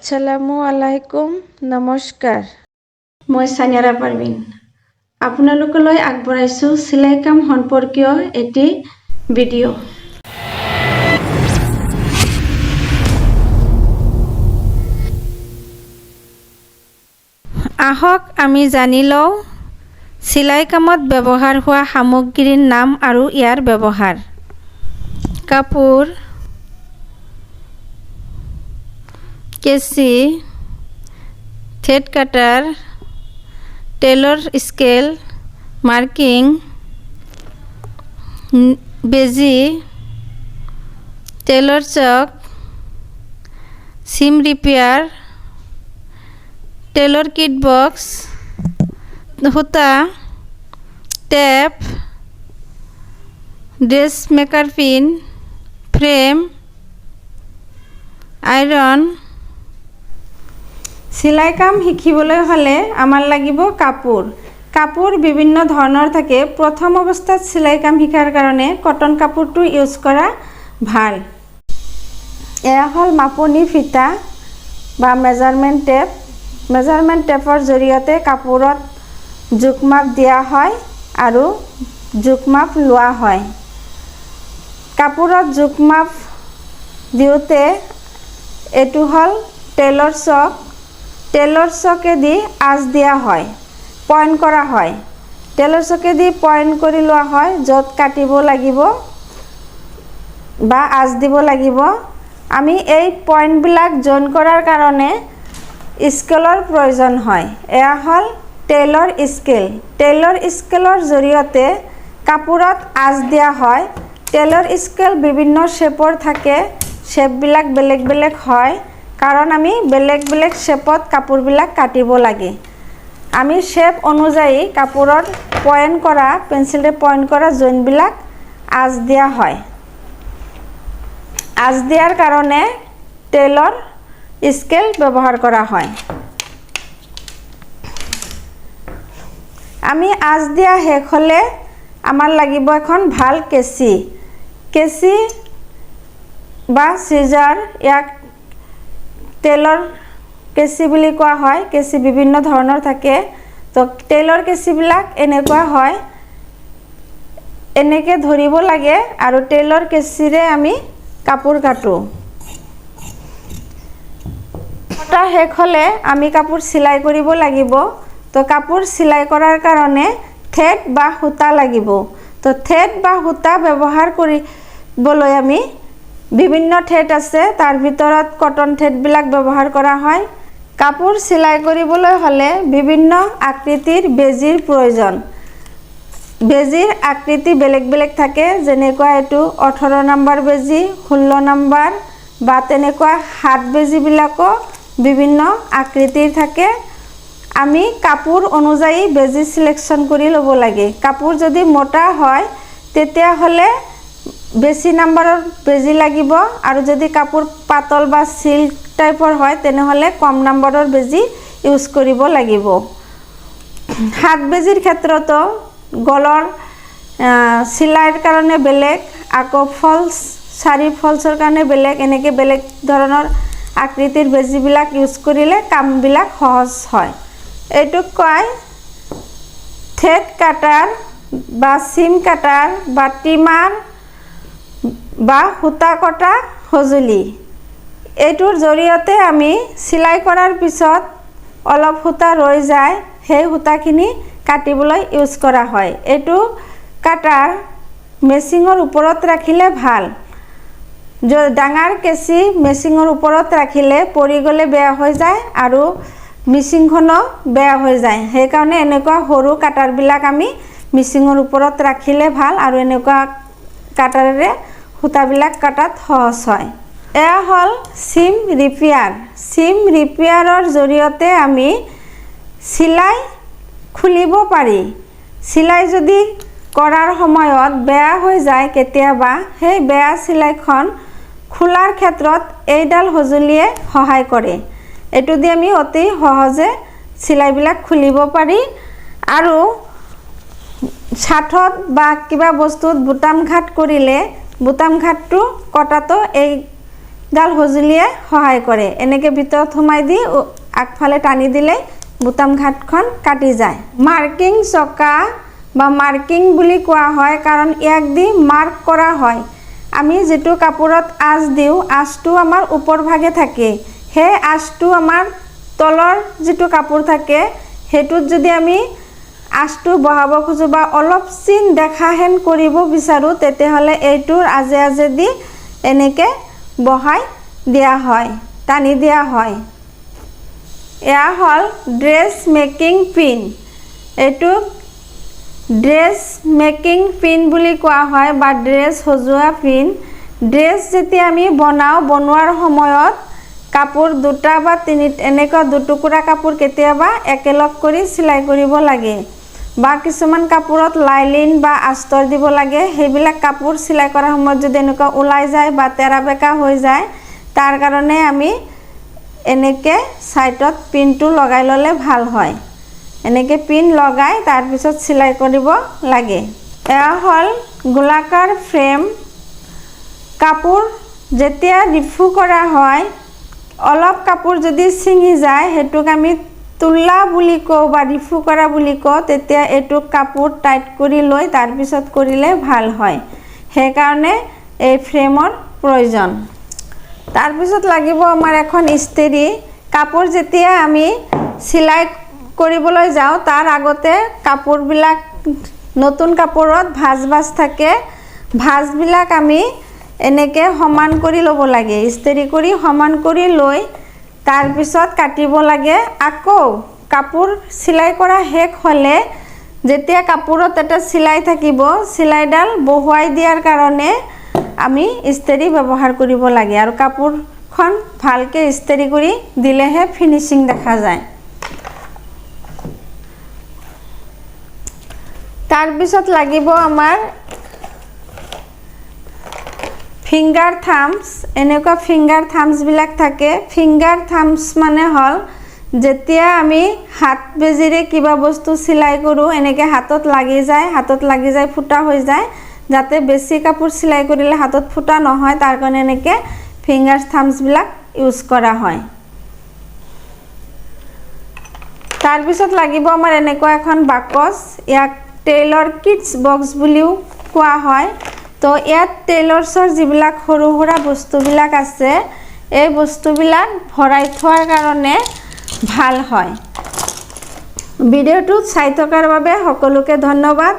আসসালামু আলাইকুম নমস্কাৰ মই সানিয়াৰা পাৰভিন আপোনালোকলৈ আগবঢ়াইছোঁ চিলাই কাম সম্পৰ্কীয় এটি ভিডিঅ' আহক আমি জানি লওঁ চিলাই কামত ব্যৱহাৰ হোৱা সামগ্ৰীৰ নাম আৰু ইয়াৰ ব্যৱহাৰ কাপোৰ কেঁচি thread cutter tailor scale marking বেজি tailor chalk seam ripper tailor kit box সূতা tape dress maker pin frame iron চিলাই কাম শিকিবলৈ হ'লে আমাৰ লাগিব কাপোৰ বিভিন্ন ধৰণৰ থাকে প্ৰথম অৱস্থাত চিলাই কাম শিকাৰ কাৰণে কটন কাপোৰটো ইউজ কৰা ভাল এয়া হ'ল মাপনি ফিতা বা মেজাৰমেণ্ট টেপৰ জৰিয়তে কাপোৰত জোখ-মাপ দিয়া হয় আৰু জোখ-মাপ লোৱা হয় কাপোৰত জোখ-মাপ দিওঁতে এটো হ'ল টেইলৰ চকেদি আঁচ দিয়া হয় পইণ্ট কৰা হয় টেইলৰ চকেদি পইণ্ট কৰি লোৱা হয় য'ত কাটিব লাগিব বা আঁচ দিব লাগিব আমি এই পইণ্টবিলাক জইন কৰাৰ কাৰণে স্কেলৰ প্ৰয়োজন হয় এয়া হ'ল টেইলৰ স্কেলৰ জৰিয়তে কাপোৰত আঁচ দিয়া হয় টেইলৰ স্কেল বিভিন্ন শ্বেপৰ থাকে শ্বেপবিলাক বেলেগ বেলেগ হয় কাৰণ আমি বেলেগ বেলেগ শ্বেপত কাপোৰবিলাক কাটিব লাগে আমি শ্বেপ অনুযায়ী কাপোৰৰ পইণ্ট কৰা পেন্সিলে পইণ্ট কৰা জইনবিলাক আঁচ দিয়া হয় আঁচ দিয়াৰ কাৰণে টেইলৰ স্কেল ব্যৱহাৰ কৰা হয় আমি আঁচ দিয়া শেষ হ'লে আমাৰ লাগিব এখন ভাল কেঁচি বা সিজাৰ ইয়াক টেইলৰ কেঁচি বুলি কোৱা হয় কেঁচি বিভিন্ন ধৰণৰ থাকে তো টেইলৰ কেঁচিবিলাক এনেকুৱা হয় এনেকৈ ধৰিব লাগে আৰু টেইলৰ কেঁচিৰে আমি কাপোৰ কাটো কটা শেষ হ'লে আমি কাপোৰ চিলাই কৰিব লাগিব তো কাপোৰ চিলাই কৰাৰ কাৰণে থ্ৰেড বা সূতা লাগিব তো থ্ৰেড বা সূতা ব্যৱহাৰ কৰিবলৈ আমি বিভিন্ন থ্ৰেড আছে তাৰ ভিতৰত কটন থ্ৰেডবিলাক ব্যৱহাৰ কৰা হয় কাপোৰ চিলাই কৰিবলৈ হ'লে বিভিন্ন আকৃতিৰ বেজিৰ প্ৰয়োজন বেজিৰ আকৃতি বেলেগ বেলেগ থাকে যেনেকুৱা এটো 18 নম্বৰ বেজি 16 নম্বৰ বা তেনেকুৱা হাত বেজিবিলাকো বিভিন্ন আকৃতিৰ থাকে আমি কাপোৰ অনুযায়ী বেজি সিলেকশন কৰি ল'ব লাগে কাপোৰ যদি মোটা হয় তেতিয়া হ'লে বেছি নম্বৰৰ বেজি লাগিব আৰু যদি কাপোৰ পাতল বা সিল্ক টাইপৰ হয় তেনেহলে কম নম্বৰৰ বেজি ইউজ কৰিব লাগিব হাত বেজিৰ ক্ষেত্ৰতো গলৰ সিলাইৰ কাৰণে বেলেগ আকৌ ফলছ চাৰি ফলছৰ কাৰণে বেলেগ এনেকৈ বেলেগ ধৰণৰ আকৃতিৰ বেজিবিলাক ইউজ কৰিলে কামবিলাক সহজ হয় এইটো কয় থ্ৰেড কাটাৰ বা সিম কাটাৰ বা ট্ৰিমাৰ বা সূতা কটা সঁজুলি এইটোৰ জৰিয়তে আমি চিলাই কৰাৰ পিছত অলপ সূতা ৰৈ যায় সেই সূতাখিনি কাটিবলৈ ইউজ কৰা হয় এইটো কাটাৰ মেচিঙৰ ওপৰত ৰাখিলে ভাল ডাঙৰ কেঁচি মেচিঙৰ ওপৰত ৰাখিলে পৰি গ'লে বেয়া হৈ যায় আৰু মেচিনখনো বেয়া হৈ যায় সেইকাৰণে এনেকুৱা সৰু কাটাৰবিলাক আমি মেচিঙৰ ওপৰত ৰাখিলে ভাল আৰু এনেকুৱা কাটাৰেৰে সূতাবিলাক কাটাত সহজ হয় এয়া হ'ল সিম ৰিপেয়াৰৰ জৰিয়তে আমি চিলাই খুলিব পাৰি চিলাই যদি কৰাৰ সময়ত বেয়া হৈ যায় কেতিয়াবা সেই বেয়া চিলাইখন খোলাৰ ক্ষেত্ৰত এইডাল সঁজুলিয়ে সহায় কৰে এটো দি আমি অতি সহজে চিলাইবিলাক খুলিব পাৰি আৰু ছাঠত বা কিবা বস্তুত বুটাম ঘাট কৰিলে বুটাম ঘাটটো কটাটো এই গাল সঁজুলিয়ে সহায় কৰে এনেকৈ ভিতৰত সোমাই দি আগফালে টানি দিলে বুটাম ঘাটখন কাটি যায় মাৰ্কিং চকা বা মাৰ্কিং বুলি কোৱা হয় কাৰণ ইয়াক দি মাৰ্ক কৰা হয় আমি যেটো কাপোৰত আঁচ দিও আঁচটো আমাৰ ওপৰ ভাগে থাকে হে আঁচটো আমাৰ তলৰ যেটো কাপোৰ থাকে হেতুত যদি আমি আঁচটো বহাব খুজো বা অলপ চিন দেখা হেন কৰিব বিচাৰো তেতিয়াহলে এইটোৰ আজে আজে দি এনেকৈ বহাই দিয়া হয় টানি দিয়া হয় এয়া হল ড্ৰেছ মেকিং পিন এটো ড্ৰেছ মেকিং পিন বুলি কোৱা হয় বা ড্ৰেছ সজোৱা পিন ড্ৰেছ যেতিয়া আমি বনোৱাৰ সময়ত কাপোৰ দুটা বা তিনি এনেকৈ দুটুকুৰা কাপোৰ কেতিয়াবা একেলগ কৰি সিলাই কৰিব লাগে বা কিছুমান কাপোৰত লাইলিন বা আস্তৰ দিব লাগে হেবিলাক কাপোৰ সিলাই কৰাৰ সময়ত যদি এনেকৈ ওলাই যায় বা তেৰা বেকা হৈ যায় তাৰ কাৰণে আমি এনেকৈ সাইডত পিনটো লগাই ললে ভাল হয় এনেকৈ পিন লগাই তাৰ পিছত সিলাই কৰিব লাগে এয়া হল গোলাকাৰ ফ্ৰেম কাপোৰ যেতিয়া ৰিফু কৰা হয় অলপ কাপোৰ যদি ছিঙি যায় হেতুক আমি তুলা বুলি কও বা ৰিফু কৰা বুলি কও তেতিয়া এটো কাপোৰ টাইট কৰি লৈ তাৰ পিছত কৰিলে ভাল হয় হে কাৰণে এই ফ্ৰেমৰ প্ৰয়োজন তাৰ পিছত লাগিব আমাৰ এখন ইস্ত্ৰি কাপোৰ যেতিয়া আমি সিলাই কৰিবলৈ যাও তাৰ আগতে কাপোৰবিলাক নতুন কাপোৰত ভাঁজ থাকে ভাঁজবিলাক আমি এনেকৈ সমান কৰি ল'ব লাগে ইস্ত্ৰি কৰি সমান কৰি লৈ তাৰ পিছত কাটিব লাগে আকৌ কাপোৰ সিলাই কৰা শেষ হলে যেতিয়া কাপোৰত এটা সিলাই থাকিব সিলাইডাল বহুৱাই দিয়াৰ কাৰণে আমি ইস্ত্ৰি ব্যৱহাৰ কৰিব লাগে আৰু কাপোৰখন ভালকে ইস্ত্ৰি কৰি দিলেহে ফিনিশিং দেখা যায় তাৰ পিছত লাগিব আমাৰ ফিংগাৰ থাম্বস এনেকুৱা ফিংগাৰ থাম্বস বিলাক থাকে ফিংগাৰ থাম্বস মানে হল যেতিয়া আমি হাত বেজিৰে কিবা বস্তু সিলাই কৰো এনেকৈ হাতত লাগি যায় ফুটা হৈ যায় যাতে বেছি কাপোৰ সিলাই কৰিলে হাতত ফুটা নহয় তাৰ কাৰণে এনেকৈ ফিংগাৰ থাম্বস বিলাক ইউজ কৰা হয় তাৰ পিছত লাগিব আমাৰ এনেকুৱা এখন বাকচ ইয়াক টেইলৰ কিডছ বক্স বুলিও কোৱা হয় তো ইয়াত টেইলৰ্ছৰ যিবিলাক সৰু সৰু বস্তুবিলাক আছে এই বস্তুবিলাক ভৰাই থোৱাৰ কাৰণে ভাল হয় ভিডিওটো চাই থকাৰ বাবে সকলোকে ধন্যবাদ